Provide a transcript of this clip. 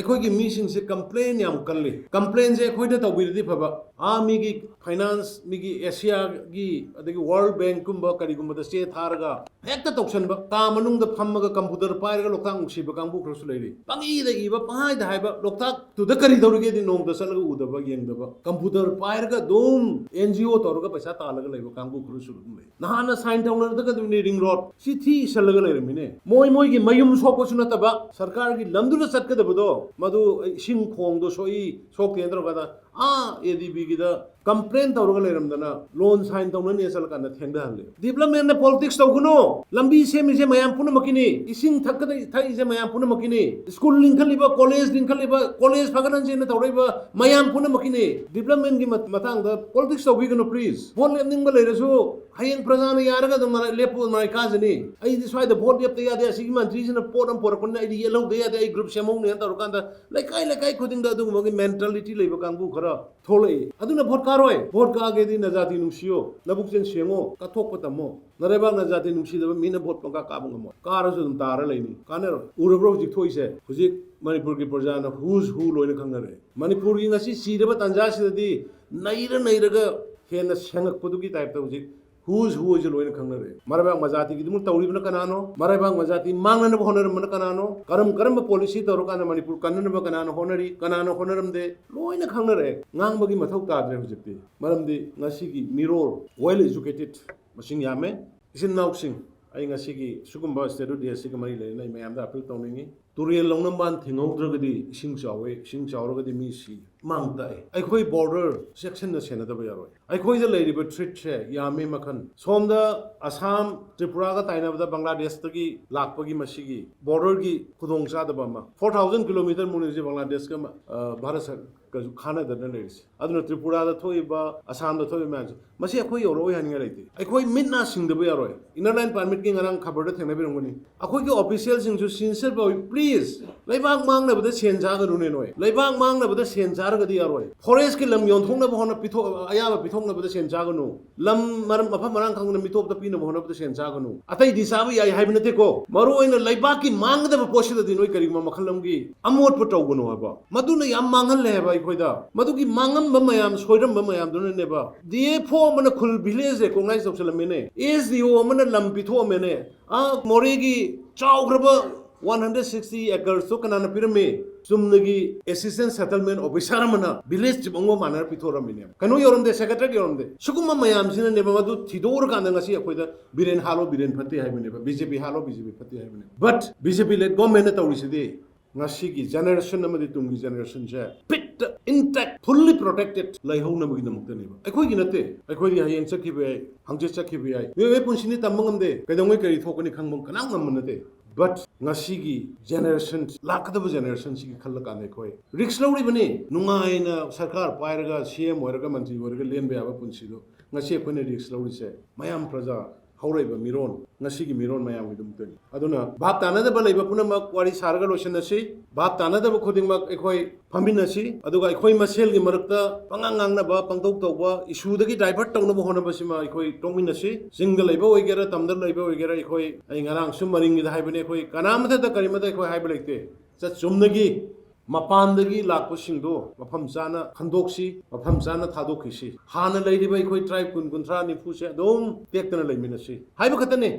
ꯑꯩꯈꯣꯏꯒꯤ ꯃꯤꯁꯤꯡꯁꯦ ꯀꯝꯄ꯭ꯂꯦꯟ ꯌꯥꯝ ꯀꯜꯂꯤ ꯀꯝꯄ꯭ꯂꯦꯟꯁꯦ ꯑꯩꯈꯣꯏꯗ ꯇꯧꯕꯤꯔꯗꯤ ꯐꯕ ꯃꯤꯒꯤ ꯐꯥꯏꯅꯥꯟꯁ ꯃꯤꯒꯤ ꯑꯦꯁꯤꯌꯥꯒꯤ ꯑꯗꯒꯤ ꯋꯥꯔꯜ ꯕꯦꯡꯀꯨꯝꯕ ꯀꯔꯤꯒꯨꯝꯕꯗ ꯆꯦ ꯊꯥꯔꯒ ꯍꯦꯛꯇ ꯇꯧꯁꯟꯕ ꯀꯥ ꯃꯅꯨꯡꯗ ꯐꯝꯃꯒ ꯀꯝꯄ꯭ꯌꯨꯇꯔ ꯄꯥꯏꯔꯒ ꯂꯣꯛꯇꯥꯛ ꯅꯨꯡꯁꯤꯕ ꯀꯥꯡꯕꯨ ꯈꯔꯁꯨ ꯂꯩꯔꯤ ꯄꯪꯏꯗ ꯏꯕ ꯄꯪꯍꯥꯏꯗ ꯍꯥꯏꯕ ꯂꯣꯛꯇꯥꯛꯇꯨꯗ ꯀꯔꯤ ꯇꯧꯔꯤꯒꯦꯗꯤ ꯅꯣꯡꯃꯗ ꯆꯠꯂꯒ ꯎꯗꯕ ꯌꯦꯡꯗꯕ ꯀꯝꯄ꯭ꯌꯨꯇꯔ ꯄꯥꯏꯔꯒ ꯑꯗꯨꯝ NGO ꯇꯧꯔꯒ ꯄꯩꯁꯥ ꯇꯥꯜꯂꯒ ꯂꯩꯕ ꯀꯥꯡꯕꯨ ꯈꯔꯁꯨ ꯑꯗꯨꯝ ꯂꯩ ꯅꯍꯥꯟꯅ ꯁꯥꯏꯟ ꯇꯧꯅꯔꯒꯗꯨꯅꯤ ꯔꯤꯡ ꯔꯣꯗ ꯁꯤ ꯊꯤ ꯏꯁꯜꯂꯒ ꯂꯩꯔꯝꯃꯤꯅꯦ ꯃꯣꯏꯒꯤ ꯃꯌꯨꯝ ꯁꯣꯛꯄꯁꯨ ꯅꯠꯇꯕ ꯁꯔꯀꯥꯔꯒꯤ ꯂꯝꯗꯨꯗ ꯆꯠꯀꯗꯕꯗꯣ ꯃꯗꯨ ꯏꯁꯤꯡ ꯈꯣꯡꯗꯣ ꯁꯣꯛꯏ ꯁꯣꯛꯇꯦꯅ ꯇꯧꯔꯀꯥꯟꯗ ADBꯒꯤꯗ ꯀꯝꯄ꯭ꯂꯦꯟ ꯇꯧꯔꯒ ꯂꯩꯔꯝꯗꯅ ꯂꯣꯟ ꯁꯥꯏꯟ ꯇꯧꯅꯅꯦ ꯆꯠꯂꯀꯥꯟꯗ ꯊꯦꯡꯊꯍꯜꯂꯦ ꯗꯤꯕ꯭ꯂꯞꯃꯦꯟꯅ ꯄꯣꯂꯤꯇꯤꯛꯁ ꯇꯧꯒꯅꯨ ꯂꯝꯕꯤ ꯁꯦꯝꯃꯤꯁꯦ ꯃꯌꯥꯝ ꯄꯨꯝꯅꯃꯛꯀꯤꯅꯤ ꯏꯁꯤꯡ ꯊꯛꯏꯁꯦ ꯃꯌꯥꯝ ꯄꯨꯝꯅꯃꯛꯀꯤꯅꯤ ꯁ꯭ꯀꯨꯜ ꯂꯤꯡꯈꯠꯂꯤꯕ ꯀꯣꯂꯦꯖ ꯂꯤꯡꯈꯠꯂꯤꯕ ꯀꯣꯂꯦꯖ ꯐꯒꯠꯍꯟꯁꯦꯅ ꯇꯧꯔꯛꯏꯕ ꯃꯌꯥꯝ ꯄꯨꯝꯅꯃꯛꯀꯤꯅꯤ ꯗꯤꯕ꯭ꯂꯞꯃꯦꯟꯒꯤ ꯃꯇꯥꯡꯗ ꯄꯣꯂꯤꯇꯤꯛꯁ ꯇꯧꯕꯤꯒꯅꯨ ꯄ꯭ꯂꯤꯖ ꯚꯣꯠ ꯂꯦꯞꯅꯤꯡꯕ ꯂꯩꯔꯁꯨ ꯍꯌꯦꯡ ꯄ꯭ꯔꯖꯥꯅ ꯌꯥꯔꯒ ꯑꯗꯨꯝ ꯂꯦꯞꯄꯨ ꯃꯔꯥꯏ ꯀꯥꯖꯅꯤ ꯑꯩꯗꯤ ꯁ꯭ꯋꯥꯏꯗ ꯚꯣꯠ ꯂꯦꯞꯇ ꯌꯥꯗꯦ ꯑꯁꯤꯒꯤ ꯃꯟꯇ꯭ꯔꯤꯁꯤꯅ ꯄꯣꯠ ꯑꯃ ꯄꯣꯔꯛꯄꯅꯤꯅ ꯑꯩꯗꯤ ꯌꯦꯜꯍꯧꯗ ꯌꯥꯗꯦ ꯑꯩ ꯒ꯭ꯔꯨꯞ ꯁꯦꯝꯍꯧꯅꯦꯅ ꯇꯧꯔꯀꯥꯟꯗ ꯂꯩꯀꯥꯏ ꯈꯨꯗꯤꯡꯗ ꯑꯗꯨꯒꯨꯝꯕꯒꯤ ꯃꯦꯟꯇꯥꯂꯤꯇꯤ ꯂꯩꯕ ꯀꯥꯡꯕꯨ ꯈꯔ ꯊꯣꯛꯂꯛꯏ ꯑꯗꯨꯅ ꯚꯣꯠ ꯀꯥꯔꯣꯏ ꯚꯣꯠ ꯀꯥꯒꯦꯗꯤ ꯅꯖꯥꯇꯤ ꯅꯨꯡꯁꯤꯌꯣ ꯂꯕꯨꯛꯆꯦꯟ ꯁꯦꯡꯉꯣ ꯀꯠꯊꯣꯛꯄ ꯇꯝꯃꯣ ꯅꯔꯩꯕꯥꯛ ꯅꯖꯥꯇꯤ ꯅꯨꯡꯁꯤꯗꯕ ꯃꯤꯅ ꯚꯣꯠ ꯄꯪꯀꯥ ꯀꯥꯕ ꯉꯝꯃꯣꯏ ꯀꯥꯔꯁꯨ ꯑꯗꯨꯝ ꯇꯥꯔ ꯂꯩꯅꯤ ꯀꯥꯟꯅꯔꯣꯏ ꯎꯔꯕ꯭ꯔꯣ ꯍꯧꯖꯤꯛ ꯊꯣꯛꯏꯁꯦ ꯍꯧꯖꯤꯛ ꯃꯅꯤꯄꯨꯔꯒꯤ ꯄ꯭ꯔꯖꯥꯅ ꯍꯨꯁ ꯍꯨ ꯂꯣꯏꯅ ꯈꯪꯅꯔꯦ ꯃꯅꯤꯄꯨꯔꯒꯤ ꯉꯁꯤ ꯁꯤꯔꯕ ꯇꯥꯟꯖꯥꯁꯤꯗꯗꯤ ꯅꯩꯔꯒ ꯍꯦꯟꯅ ꯁꯦꯡꯉꯛꯄꯗꯨꯒꯤ ꯇꯥꯏꯞꯇ ꯍꯧꯖꯤꯛ ꯍꯨꯁ ꯍꯨꯁꯦ ꯂꯣꯏꯅ ꯈꯪꯅꯔꯦ ꯃꯔꯩꯕꯥꯛ ꯃꯖꯥꯇꯤꯒꯤꯗꯃꯛ ꯇꯧꯔꯤꯕꯅ ꯀꯅꯥꯅꯣ ꯃꯔꯩꯕꯥꯛ ꯃꯖꯥꯇꯤ ꯃꯥꯡꯅꯅꯕ ꯍꯣꯠꯅꯔꯝꯕꯅ ꯀꯅꯥꯅꯣ ꯀꯔꯝꯕ ꯄꯣꯂꯤꯁꯤ ꯇꯧꯔꯀꯥꯟꯗ ꯃꯅꯤꯄꯨꯔ ꯀꯟꯅꯅꯕ ꯀꯅꯥꯅ ꯍꯣꯠꯅꯔꯤ ꯀꯅꯥꯅ ꯍꯣꯠꯅꯔꯝꯗꯦ ꯂꯣꯏꯅ ꯈꯪꯅꯔꯦ ꯉꯥꯡꯕꯒꯤ ꯃꯊꯧ ꯇꯥꯗ꯭ꯔꯦ ꯍꯧꯖꯤꯛꯇꯤ ꯃꯔꯝꯗꯤ ꯉꯁꯤꯒꯤ ꯃꯤꯔꯣꯜ ꯋꯦꯜ ꯏꯖꯨꯀꯦꯇꯦꯗ ꯃꯁꯤꯡ ꯌꯥꯝꯃꯦ ꯏꯆꯤꯟ ꯏꯅꯥꯎꯁꯤꯡ ꯑꯩ ꯉꯁꯤꯒꯤ ꯁꯤꯒꯨꯝꯕ ꯁ꯭ꯇꯦꯠ ꯗꯦ ꯑꯁꯤꯒ ꯃꯔꯤ ꯂꯩꯅꯅ ꯑꯩ ꯃꯌꯥꯝꯗ ꯑꯄꯤꯜ ꯇꯧꯅꯤꯡꯉꯤ ꯇꯨꯔꯦꯜ ꯂꯧꯅꯝꯕꯥꯟ ꯊꯤꯡꯍꯧꯗ꯭ꯔꯒꯗꯤ ꯏꯁꯤꯡ ꯆꯥꯎꯋꯦ ꯏꯁꯤꯡ ꯆꯥꯎꯔꯒꯗꯤ ꯃꯤ ꯁꯤ ꯃꯥꯡ ꯇꯥꯛꯑꯦ ꯑꯩꯈꯣꯏ ꯕꯣꯔꯗꯔ ꯆꯦꯛꯁꯤꯟꯅ ꯁꯦꯟꯅꯗꯕ ꯌꯥꯔꯣꯏ ꯑꯩꯈꯣꯏꯗ ꯂꯩꯔꯤꯕ ꯊ꯭ꯔꯤꯠꯁꯦ ꯌꯥꯝꯃꯤ ꯃꯈꯜ ꯁꯣꯝꯗ ꯑꯁꯥꯝ ꯇ꯭ꯔꯤꯄꯨꯔꯥꯒ ꯇꯥꯏꯅꯕꯗ ꯕꯪꯒ꯭ꯂꯥꯗꯦꯁꯇꯒꯤ ꯂꯥꯛꯄꯒꯤ ꯃꯁꯤꯒꯤ ꯕꯣꯔꯗꯔꯒꯤ ꯈꯨꯗꯣꯡꯆꯥꯗꯕ ꯑꯃ 4,000 ꯀꯤꯂꯣꯃꯤꯇꯔ ꯃꯨꯛꯅꯤꯁꯦ ꯕꯪꯒ꯭ꯂꯥꯗꯦꯁꯀ ꯚꯥꯔꯠ ꯀꯁꯨ ꯈꯥꯟꯅꯗꯅ ꯂꯩꯔꯤꯁꯦ ꯑꯗꯨꯅ ꯇ꯭ꯔꯤꯄꯨꯔꯥꯗ ꯊꯣꯛꯏꯕ ꯑꯁꯥꯝꯗ ꯊꯣꯛꯏꯕ ꯃꯌꯥꯝꯁꯦ ꯃꯁꯤ ꯑꯩꯈꯣꯏ ꯌꯧꯔꯛꯑꯣꯏ ꯍꯥꯏꯅꯤꯡꯉꯥꯏ ꯂꯩꯇꯦ ꯑꯩꯈꯣꯏ ꯃꯤꯠ ꯅꯥ ꯁꯤꯡꯗꯕ ꯌꯥꯔꯣꯏ ꯏꯟꯅꯔ ꯂꯥꯏꯟ ꯄꯥꯔꯃꯤꯠꯀꯤ ꯉꯔꯥꯡ ꯈꯕꯔꯗ ꯊꯦꯡꯅꯕꯤꯔꯝꯒꯅꯤ ꯑꯩꯈꯣꯏꯒꯤ ꯑꯣꯐꯤꯁꯤꯌꯦꯜꯁꯤꯡꯁꯨ ꯁꯤꯟꯁꯤꯌꯔ ꯇꯧꯏ ꯄ꯭ꯂꯤꯖ ꯂꯩꯕꯥꯛ ꯃꯥꯡꯅꯕꯗ ꯁꯦꯟ ꯆꯥꯒꯅꯨꯅꯦ ꯅꯣꯏ ꯂꯩꯕꯥꯛ ꯃꯥꯡꯅꯕꯗ ꯁꯦꯟ ꯆꯥꯔꯒꯗꯤ ꯌꯥꯔꯣꯏ ꯐꯣꯔꯦꯁꯀꯤ ꯂꯝ ꯌꯣꯟꯊꯣꯛꯅꯕ ꯑꯌꯥꯕ ꯄꯤꯊꯣꯛꯅꯕꯗ ꯁꯦꯟ ꯆꯥꯒꯅꯨ ꯂꯝ ꯃꯐꯝ ꯃꯔꯥꯡ ꯈꯪꯗꯅ ꯃꯤꯇꯣꯞꯇ ꯄꯤꯅꯕ ꯍꯣꯠꯅꯕꯗ ꯁꯦꯟ ꯆꯥꯒꯅꯨ ꯑꯇꯩꯗꯤ ꯆꯥꯕ ꯌꯥꯏ ꯍꯥꯏꯕ ꯅꯠꯇꯦꯀꯣ ꯃꯔꯨꯑꯣꯏꯅ ꯂꯩꯕꯥꯛꯀꯤ ꯃꯥꯡꯒꯗꯕ ꯄꯣꯠꯁꯤꯗꯗꯤ ꯅꯣꯏ ꯀꯔꯤꯒꯨꯝꯕ ꯃꯈꯜ ꯑꯃꯒꯤ ꯑꯃꯣꯠꯄ ꯇꯧꯒꯅꯨ ꯍꯥꯏꯕ ꯃꯗꯨꯅ ꯌꯥꯝ ꯃꯥꯡꯍꯜꯂꯦ ꯍꯥꯏꯕ ꯑꯩꯈꯣꯏꯗ ꯃꯗꯨꯒꯤ ꯃꯥꯡꯉꯝꯕ ꯃꯌꯥꯝ ꯁꯣꯏꯔꯝꯕ ꯃꯌꯥꯝꯗꯨꯅꯅꯦꯕ DFO ꯑꯃꯅ ꯈꯨꯜ ꯚꯤꯂꯦꯖ ꯔꯦꯀꯣꯒꯅꯥꯏꯖ ꯇꯧꯁꯜꯂꯝꯃꯦꯅꯦ SDO ꯑꯃꯅ ꯂꯝ ꯄꯤꯊꯣꯛꯑꯝꯃꯦꯅꯦ ꯃꯣꯔꯦꯒꯤ ꯆꯥꯎꯈ꯭ꯔꯕ 160 ꯑꯦꯀꯔꯁꯇꯣ ꯀꯅꯥꯅ ꯄꯤꯔꯝꯃꯤ ꯆꯨꯝꯅꯒꯤ ꯑꯦꯁꯤꯁꯇꯦꯟꯠ ꯁꯦꯇꯜꯃꯦꯟꯠ ꯑꯣꯐꯤꯁꯥꯔ ꯑꯃꯅ ꯚꯤꯂꯦꯖ ꯆꯤꯞ ꯑꯃꯒ ꯃꯥꯟꯅꯔ ꯄꯤꯊꯣꯛꯑꯝꯃꯤꯅꯦ ꯀꯩꯅꯣ ꯌꯧꯔꯝꯗꯦ ꯁꯦꯀ꯭ꯔꯦꯇꯔꯤ ꯌꯧꯔꯝꯗꯦ ꯁꯤꯒꯨꯝꯕ ꯃꯌꯥꯝꯁꯤꯅꯅꯦꯕ ꯃꯗꯨ ꯊꯤꯗꯣꯛꯎꯔꯀꯥꯟꯗ ꯉꯁꯤ ꯑꯩꯈꯣꯏꯗ ꯕꯤꯔꯦꯟ ꯍꯥꯠꯂꯣ ꯕꯤꯔꯦꯟ ꯐꯠꯇꯦ ꯍꯥꯏꯕꯅꯦꯕ BJP ꯍꯥꯠꯂꯣ BJP ꯐꯠꯇꯦ ꯍꯥꯏꯕꯅꯦꯕ ꯕꯠ BJP ꯂꯦꯠ ꯒꯣꯔꯃꯦꯟꯠꯅ ꯇꯧꯔꯤꯁꯤꯗꯤ ꯉꯁꯤꯒꯤ ꯖꯦꯅꯦꯔꯦꯁꯟ ꯑꯃꯗꯤ ꯇꯨꯡꯒꯤ ꯖꯦꯅꯦꯔꯦꯁꯟꯁꯦ ꯐꯤꯠꯇ ꯏꯟꯇꯦꯛ ꯐꯨꯜꯂꯤ ꯄ꯭ꯔꯣꯇꯦꯛꯇꯦꯗ ꯂꯩꯍꯧꯅꯕꯒꯤꯗꯃꯛꯇꯅꯦꯕ ꯑꯩꯈꯣꯏꯒꯤ ꯅꯠꯇꯦ ꯑꯩꯈꯣꯏꯗꯤ ꯍꯌꯦꯡ ꯆꯠꯈꯤꯕ ꯌꯥꯏ ꯍꯪꯆꯤꯠ ꯆꯠꯈꯤꯕ ꯌꯥꯏ ꯃꯤꯑꯣꯏꯕꯒꯤ ꯄꯨꯟꯁꯤꯅꯤ ꯇꯝꯕ ꯉꯝꯗꯦ ꯀꯩꯗꯧꯉꯩ ꯀꯔꯤ ꯊꯣꯛꯀꯅꯤ ꯈꯪꯕ ꯀꯅꯥꯝ ꯉꯝꯕ ꯅꯠꯇꯦ ꯕꯠ ꯉꯁꯤꯒꯤ ꯖꯦꯅꯦꯔꯦꯁꯟ ꯂꯥꯛꯀꯗꯕ ꯖꯦꯅꯦꯔꯦꯁꯟꯁꯤꯒꯤ ꯈꯜꯂꯀꯥꯟꯗ ꯑꯩꯈꯣꯏ ꯔꯤꯛꯁ ꯂꯧꯔꯤꯕꯅꯤ ꯅꯨꯡꯉꯥꯏꯅ ꯁꯔꯀꯥꯔ ꯄꯥꯏꯔꯒ CM ꯑꯣꯏꯔꯒ ꯃꯟꯇ꯭ꯔꯤ ꯑꯣꯏꯔꯒ ꯂꯦꯟꯕ ꯌꯥꯕ ꯄꯨꯟꯁꯤꯗꯣ ꯉꯁꯤ ꯑꯩꯈꯣꯏꯅ ꯔꯤꯛꯁ ꯂꯧꯔꯤꯁꯦ ꯃꯌꯥꯝ ꯄ꯭ꯔꯖꯥ ꯍꯧꯔꯛꯏꯕ ꯃꯤꯔꯣꯟ ꯉꯁꯤꯒꯤ ꯃꯤꯔꯣꯟ ꯃꯌꯥꯝꯒꯤꯗꯃꯛꯇꯅꯤ ꯑꯗꯨꯅ ꯚꯥꯞ ꯇꯥꯅꯗꯕ ꯂꯩꯕ ꯄꯨꯝꯅꯃꯛ ꯋꯥꯔꯤ ꯁꯥꯔꯒ ꯂꯣꯏꯁꯤꯟꯅꯁꯤ ꯚꯥꯞ ꯇꯥꯅꯗꯕ ꯈꯨꯗꯤꯡꯃꯛ ꯑꯩꯈꯣꯏ ꯐꯝꯃꯤꯟꯅꯁꯤ ꯑꯗꯨꯒ ꯑꯩꯈꯣꯏ ꯃꯁꯦꯜꯒꯤ ꯃꯔꯛꯇ ꯄꯪꯉꯥꯡ ꯉꯥꯡꯅꯕ ꯄꯪꯇꯧ ꯇꯧꯕ ꯏꯁꯨꯗꯒꯤ ꯗꯥꯏꯚꯔꯠ ꯇꯧꯅꯕ ꯍꯣꯠꯅꯕꯁꯤꯃ ꯑꯩꯈꯣꯏ ꯇꯣꯛꯃꯤꯟꯅꯁꯤ ꯆꯤꯡꯗ ꯂꯩꯕ ꯑꯣꯏꯒꯦꯔꯥ ꯇꯝꯗ ꯂꯩꯕ ꯑꯣꯏꯒꯦꯔꯥ ꯑꯩ ꯉꯔꯥꯡ ꯁꯨꯝ ꯃꯔꯤꯡꯒꯤꯗ ꯍꯥꯏꯕꯅꯤ ꯑꯩꯈꯣꯏ ꯀꯅꯥꯃꯇꯗ ꯀꯔꯤꯃꯇ ꯑꯩꯈꯣꯏ ꯍꯥꯏꯕ ꯂꯩꯇꯦ ꯆꯨꯝꯅꯒꯤ ꯃꯄꯥꯟꯗꯒꯤ ꯂꯥꯛꯄꯁꯤꯡꯗꯣ ꯃꯐꯝ ꯆꯥꯅ ꯈꯟꯗꯣꯛꯁꯤ ꯃꯐꯝ ꯆꯥꯅ ꯊꯥꯗꯣꯛꯈꯤꯁꯤ ꯍꯥꯟꯅ ꯂꯩꯔꯤꯕ ꯑꯩꯈꯣꯏ ꯇ꯭ꯔꯥꯏꯕ 20, 30, 40, 90ꯁꯦ ꯑꯗꯨꯝ ꯇꯦꯛꯇꯅ ꯂꯩꯃꯤꯟꯅꯁꯤ ꯍꯥꯏꯕ ꯈꯛꯇꯅꯤ